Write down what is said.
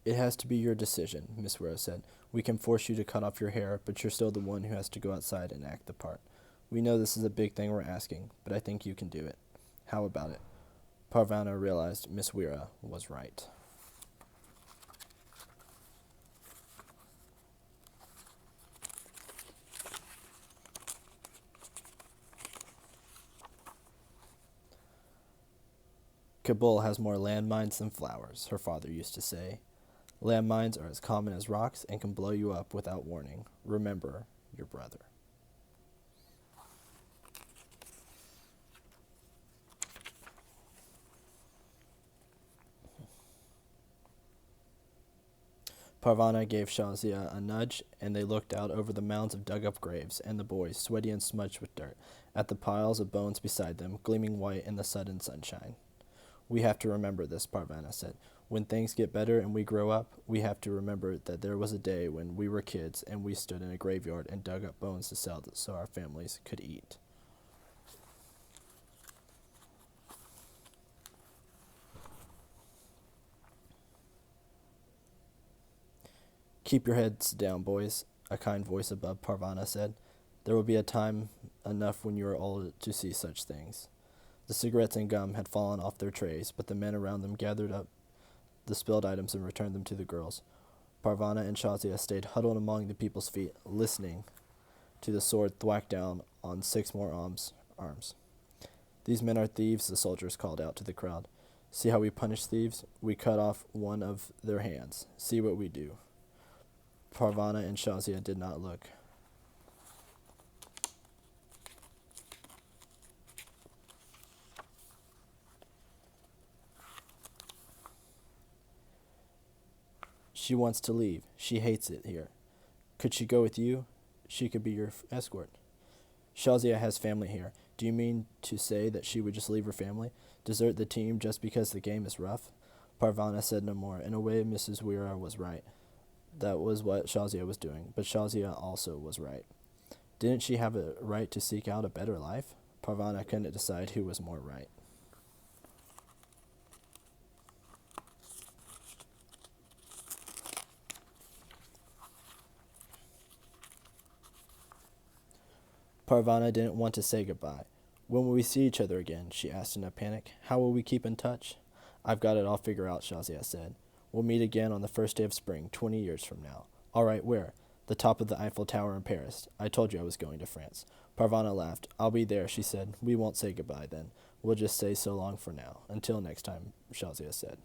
It has to be your decision, Miss Rose said. We can force you to cut off your hair, but you're still the one who has to go outside and act the part. We know this is a big thing we're asking, but I think you can do it. How about it? Parvana realized Miss Wira was right. Kabul has more landmines than flowers, her father used to say. Landmines are as common as rocks and can blow you up without warning. Remember your brother. Parvana gave Shazia a nudge, and they looked out over the mounds of dug-up graves and the boys, sweaty and smudged with dirt, at the piles of bones beside them, gleaming white in the sudden sunshine. We have to remember this, Parvana said. When things get better and we grow up, we have to remember that there was a day when we were kids and we stood in a graveyard and dug up bones to sell so our families could eat. Keep your heads down, boys, a kind voice above Parvana said. There will be a time enough when you are old to see such things. The cigarettes and gum had fallen off their trays, but the men around them gathered up the spilled items and returned them to the girls. Parvana and Shazia stayed huddled among the people's feet, listening to the sword thwack down on 6 more arms. These men are thieves, the soldiers called out to the crowd. See how we punish thieves? We cut off one of their hands. See what we do. Parvana and Shazia did not look. She wants to leave. She hates it here. Could she go with you? She could be your escort. Shazia has family here. Do you mean to say that she would just leave her family? Desert the team just because the game is rough? Parvana said no more. In a way, Mrs. Wira was right. That was what Shazia was doing, but Shazia also was right. Didn't she have a right to seek out a better life? Parvana couldn't decide who was more right. Parvana didn't want to say goodbye. When will we see each other again? She asked in a panic. How will we keep in touch? I've got it all figured out, Shazia said. We'll meet again on the first day of spring, 20 years from now. All right, where? The top of the Eiffel Tower in Paris. I told you I was going to France. Parvana laughed. I'll be there, she said. We won't say goodbye then. We'll just say so long for now. Until next time, Shazia said.